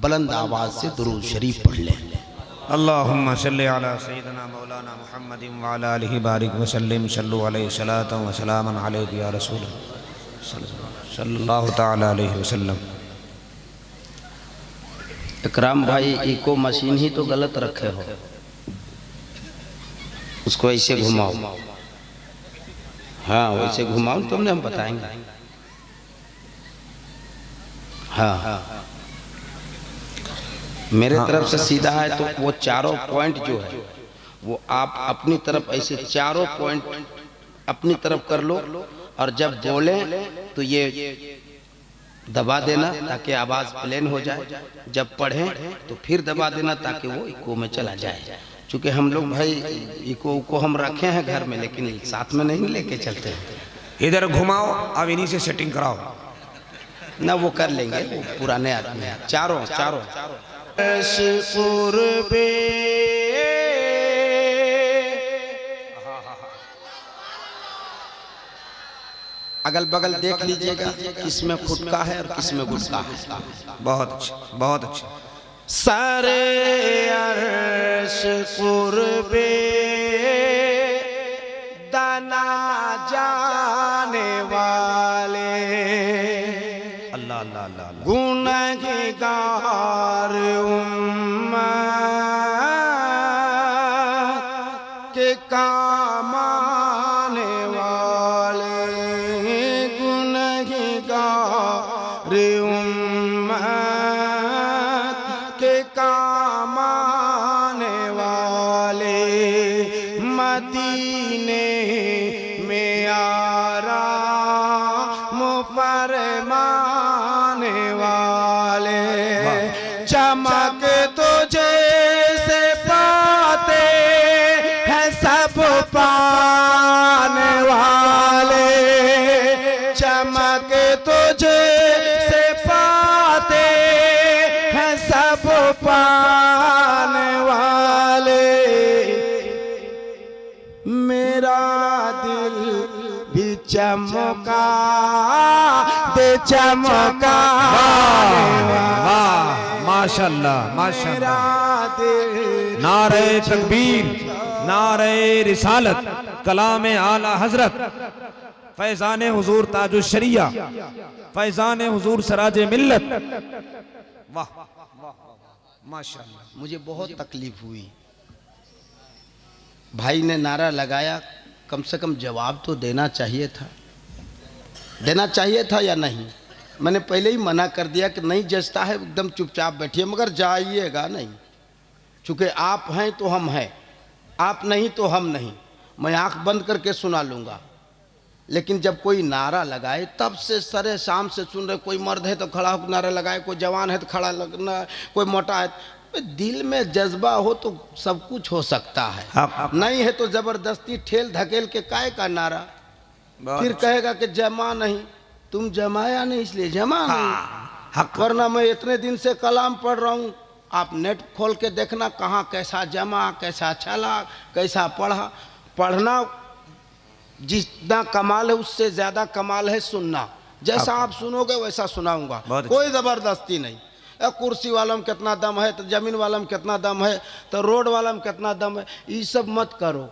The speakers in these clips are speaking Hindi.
बुलंद आवाज से दुरूद शरीफ पढ़ लें। अल्लाहुम्मा सल्ली अला सय्यिदना मौलाना मुहम्मदिन व अला आलिहि बारिक व सल्लिम सल्लु अलैहि सलातन व सलामन अलैका या रसूल सल्लल्लाहु तआला अलैहि वसल्लम। इकराम भाई, इको मशीन ही तो गलत रखे हो, उसको ऐसे घुमाओ। हाँ वैसे घुमाओ, तुमने हम बताएंगे। हाँ मेरे तरफ से सीधा है तो वो चारों पॉइंट जो है वो आप अपनी तरफ ऐसे चारों पॉइंट अपनी तरफ कर लो, और जब बोले तो ये दबा देना ताकि आवाज प्लेन हो जाए। जब पढ़ें तो फिर दबा देना ताकि वो इको में चला जाए। चूँकि हम लोग भाई इको हम रखे हैं घर में, लेकिन साथ में नहीं लेके चलते हैं। इधर घुमाओ, अब इन्हीं से सेटिंग कराओ ना, वो कर लेंगे, वो पुराने आदमी हैं। चारों अगल बगल देख लीजिएगा किसमें खुटका है और किसमें गुटका है। बहुत अच्छा, बहुत अच्छा। सारे अर्श कुर्बे दाना जाने वाले अल्लाह अल्लाह अल्लाह अल्लाह। गुनहगार उम्मत के काम आने वाले, गुनहगार उम्मत के काम आने वाले, मदीने में आराम फरमाने वाले, चमक तुझे से पाते हैं सब पाने वाले, चमक तुझे से पाते हैं सब पाने वाले। मेरा दिल भी चमका दे चमका, माशाअल्लाह माशाअल्लाह। नारे तकबीर, नारे रिसालत, कलाम आला हजरत, फैजान हुजूर ताजुल शरिया, फैजान हुजूर सराज मिल्लत। वाह माशाअल्लाह। मुझे बहुत तकलीफ हुई, भाई ने नारा लगाया, कम से कम जवाब तो देना चाहिए था या नहीं। मैंने पहले ही मना कर दिया कि नहीं जचता है, एकदम चुपचाप बैठिए, मगर जाइएगा नहीं। चूँकि आप हैं तो हम हैं, आप नहीं तो हम नहीं। मैं आंख बंद करके सुना लूँगा, लेकिन जब कोई नारा लगाए तब से सरे शाम से सुन रहे। कोई मर्द है तो खड़ा होकर नारा लगाए, कोई जवान है तो खड़ा लगना, कोई मोटा है। दिल में जज्बा हो तो सब कुछ हो सकता है, नहीं है तो जबरदस्ती ठेल धकेल के काय का नारा। फिर कहेगा कि जमा नहीं, तुम जमाया नहीं इसलिए जमा नहीं। वरना मैं इतने दिन से कलाम पढ़ रहा हूँ, आप नेट खोल के देखना कहाँ कैसा जमा, कैसा चला, कैसा पढ़ा। पढ़ना जितना कमाल है उससे ज्यादा कमाल है सुनना। जैसा आप सुनोगे वैसा सुनाऊंगा, कोई जबरदस्ती नहीं। कुर्सी वाला में कितना दम है तो जमीन वाला में कितना दम है तो रोड वाला में कितना दम है, ये सब मत करो।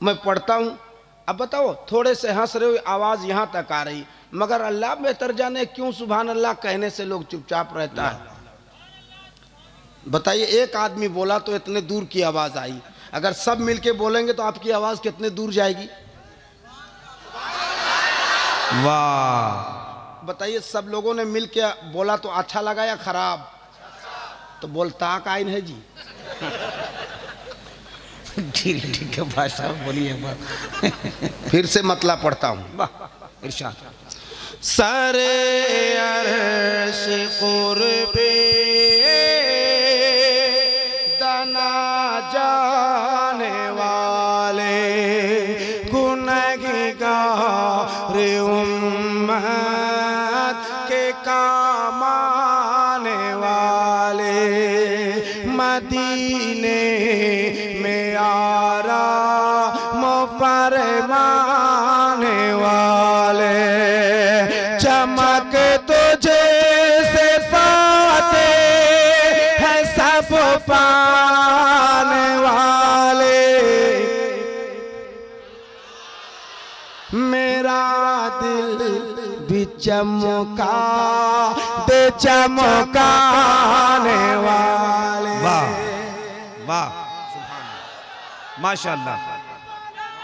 मैं पढ़ता हूँ, अब बताओ थोड़े से हंस रहे हो, आवाज़ यहाँ तक आ रही, मगर अल्लाह बेहतर जाने क्यों सुभान अल्लाह कहने से लोग चुपचाप रहता है। बताइए, एक आदमी बोला तो इतने दूर की आवाज़ आई, अगर सब मिलके बोलेंगे तो आपकी आवाज़ कितने दूर जाएगी। वाह। बताइए, सब लोगों ने मिल के बोला तो अच्छा लगा या खराब? तो बोलता का आइन है जी। ठीक है भाषा बोलिए। फिर से मतलब पढ़ता हूँ। इरशाद। सरे अर्श कुर्बे दाना जाने वाले, गुनहगार उम्मत के काम आने वाले, मदीने में आराम फरमाने वाले, चमक तुझे से पाते मेरा दिल भी चमका दे चमकाने वाले। वाह वाह सुभान अल्लाह माशाअल्लाह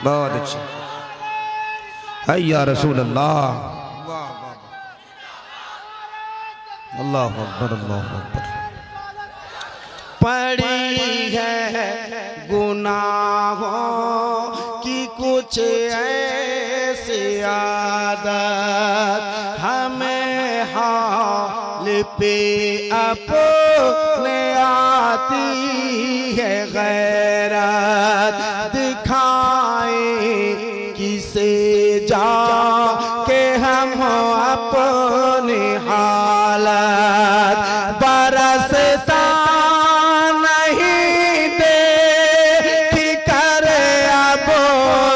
बहुत अच्छे। है या रसूल अल्लाह। वाह वाह अल्लाह अकबर अल्लाह अकबर। पड़ी है गुनाहों की कुछ ऐसी आदत, हमें हाल पे अपने आती है गैरत, दिखाए किसे जा के हम अपनी हालत, बरसता नहीं दे करे अबोर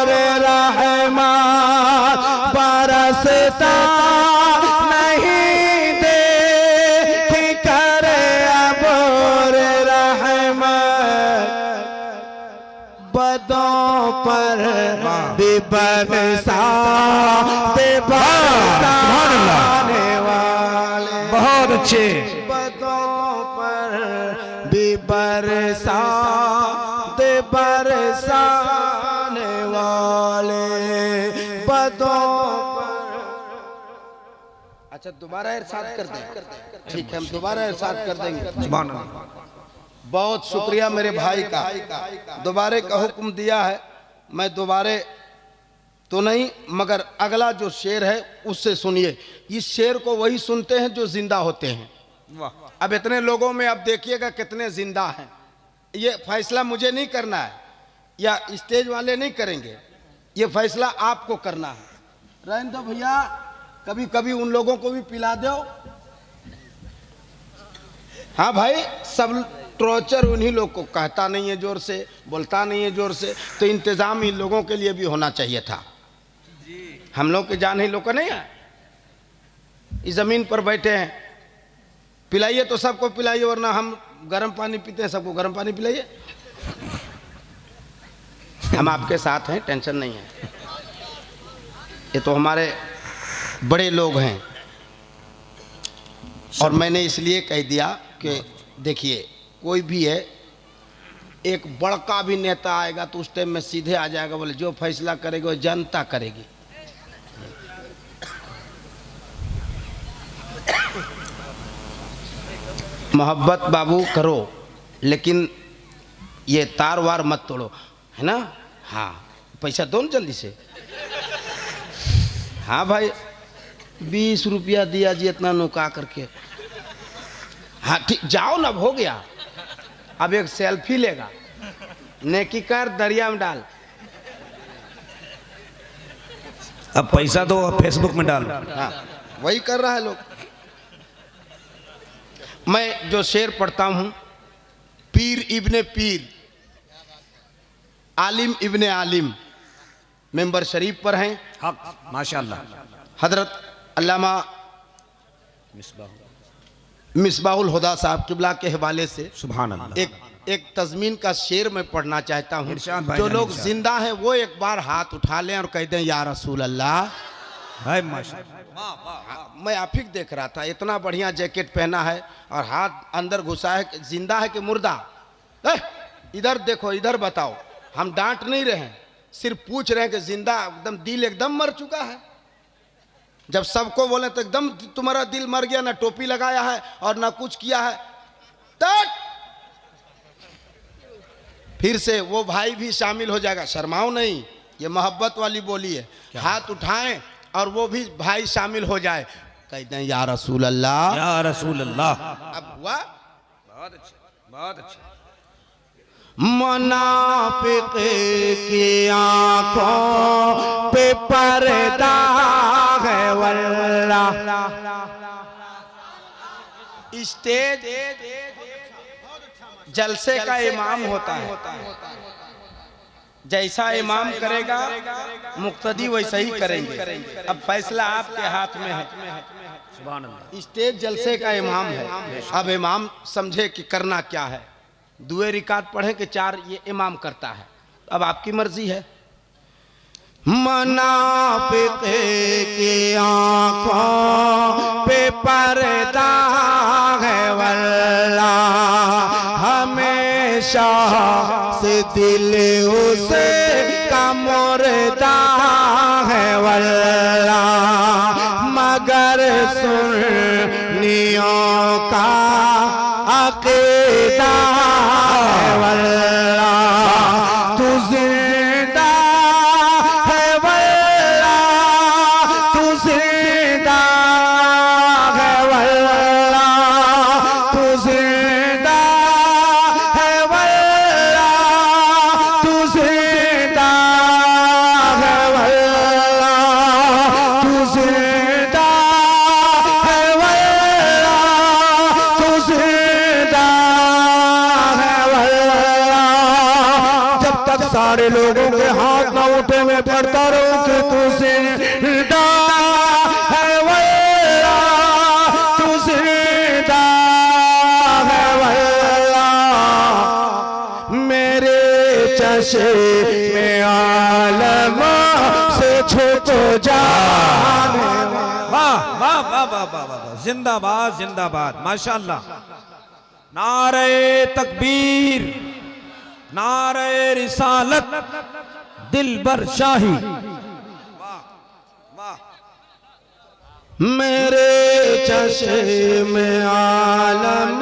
रहमत, बदों पर बरसाने वाले। बहुत अच्छे। बदों पर बरसाने वाले, बदों। अच्छा दोबारा इरशाद कर दें? ठीक है हम दोबारा इरशाद कर देंगे। सुभान अल्लाह। बहुत शुक्रिया मेरे भाई का, दोबारे का हुक्म दिया है। मैं दोबारे तो नहीं मगर अगला जो शेर है उससे सुनिए। इस शेर को वही सुनते हैं जो जिंदा होते हैं। अब इतने लोगों में अब देखिएगा कितने जिंदा हैं। ये फैसला मुझे नहीं करना है या स्टेज वाले नहीं करेंगे, ये फैसला आपको करना है। रहने दो भैया, कभी कभी उन लोगों को भी पिला दो। हाँ भाई, सब टॉर्चर उन्हीं लोग को, कहता नहीं है जोर से, बोलता नहीं है जोर से, तो इंतजाम इन लोगों के लिए भी होना चाहिए था। हम लोग के जान ही लोग का नहीं है, इस जमीन पर बैठे हैं, पिलाइए तो सबको पिलाइए, वरना हम गर्म पानी पीते हैं, सबको गर्म पानी पिलाइए। हम आपके साथ हैं, टेंशन नहीं है। ये तो हमारे बड़े लोग हैं। और मैंने इसलिए कह दिया कि देखिए कोई भी है, एक बड़का भी नेता आएगा तो उस टाइम में सीधे आ जाएगा, बोले जो फैसला करेगी वो जनता करेगी। मोहब्बत बाबू करो, लेकिन ये तार वार मत तोड़ो, है ना। हाँ पैसा दो ना जल्दी से। हाँ भाई 20 रुपया दिया जी, इतना नुका करके। हाँ ठीक, जाओ ना, हो गया। अब एक सेल्फी लेगा, नेकी कर दरिया में डाल। अब पैसा दो अब फेसबुक में डाल। हाँ वही कर रहा है लोग। मैं जो शेर पढ़ता हूँ, पीर इब्ने पीर, आलिम इब्ने आलिम, मेंबर शरीफ पर हैं। हक माशाअल्लाह। हजरत अल्लामा मिसबाहुल हुदा साहब किबला के हवाले से सुभान अल्लाह। एक तज़मीन का शेर मैं पढ़ना चाहता हूँ। जो लोग जिंदा हैं वो एक बार हाथ उठा लें और कह दें या रसूल अल्लाह। मैं आफिक देख रहा था, इतना बढ़िया जैकेट पहना है और हाथ अंदर घुसा है, जिंदा है कि मुर्दा? इधर देखो, इधर बताओ। हम डांट नहीं रहे हैं, सिर्फ पूछ रहे हैं कि जिंदा, एकदम दिल एकदम मर चुका है। जब सबको बोले तो एकदम तुम्हारा दिल मर गया, ना टोपी लगाया है और ना कुछ किया है। तट फिर से वो भाई भी शामिल हो जाएगा, शर्माओ नहीं, ये मोहब्बत वाली बोली है। हाथ उठाएं और वो भी भाई शामिल हो जाए, कह दें या रसूल अल्लाह, या रसूल अल्लाह। अब हुआ बहुत अच्छा, बहुत अच्छा। मुनाफिक की आंखों पे पर्दा है वल्लाह। स्टेज जलसे का इमाम होता है, जैसा इमाम करेगा मुक्तदी वैसा ही करेंगे। अब फैसला आपके हाथ में है। सुभान अल्लाह। स्टेज जलसे का इमाम है, अब इमाम समझे कि करना क्या है। दुए रिकात पढ़े कि 4 ये इमाम करता है, अब आपकी मर्जी है। मुनाफिक की आंखों पे पर्दा है वल्लाह, हमेशा से दिल उसे का मुर्दा है वल्लाह, मगर सुन्नियों का अकीदा है वल्लाह, तू जिंदा है वल्लाह, तू जिंदा है वल्लाह, तू जिंदा है वल्लाह, तू जिंदा है वल्लाह, तू जिंदा है वल्लाह, तू जिंदा है वल्लाह। जब तक सारे लोगों के हाथ न उठे मैं पढ़ता रहूं कि तू जिंदा है वल्लाह, तू जिंदा है वल्लाह, मेरे चश्मे आलम से छुप जाने वाह वाह वाह वाह वाह वाह, जिंदाबाद जिंदाबाद, माशाअल्लाह। नारे तकबीर, नारे रिसालत, दिलबर शाही। वाह वाह, मेरे चश्मे आलम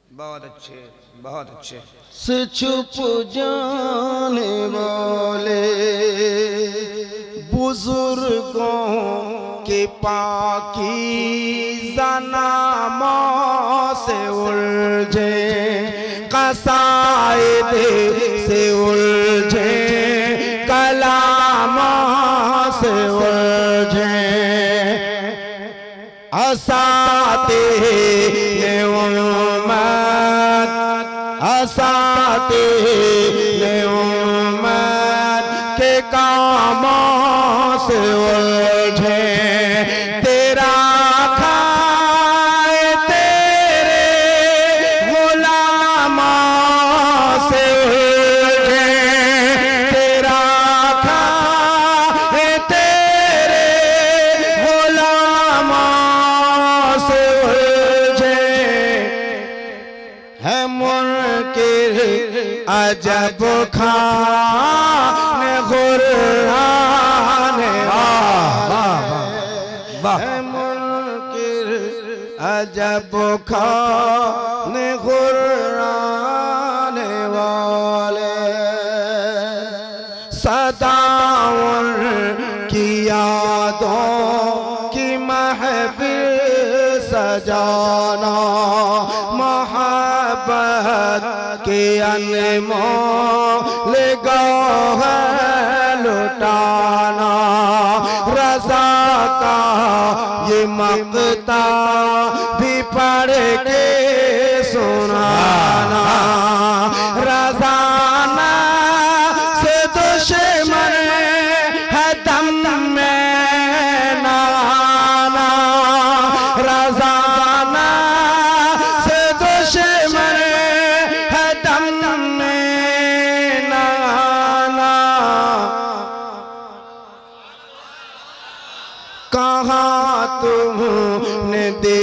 बहुत अच्छे बहुत अच्छे। से छुप जाने वाले बुजुर्गों के पाकीज़ा नामों से उलझे, कसायद से उलझे, कलामों से उलझे, असाते ने उम्मत, असाते ने उम्मत के कामों से उलझे, तेरा खाए तेरे गुलामों से उलझे, तेरा खाए तेरे गुलामों से उलझे, है मुनकिर अजब खाने गुराने वाह, है मुनकिर अजब खाने गुराने वाले, सदा उनकी यादों की महफिल सजाना, मोहब्बत के अनमोल गौहर लुटाना, रज़ा का ये मक़ता भी पढ़ के सुनाना, रज़ाना से दुश्मन है दम में नाना, रज़ाना से दुश्मन है दम में नाना, कहाँ तुमने दे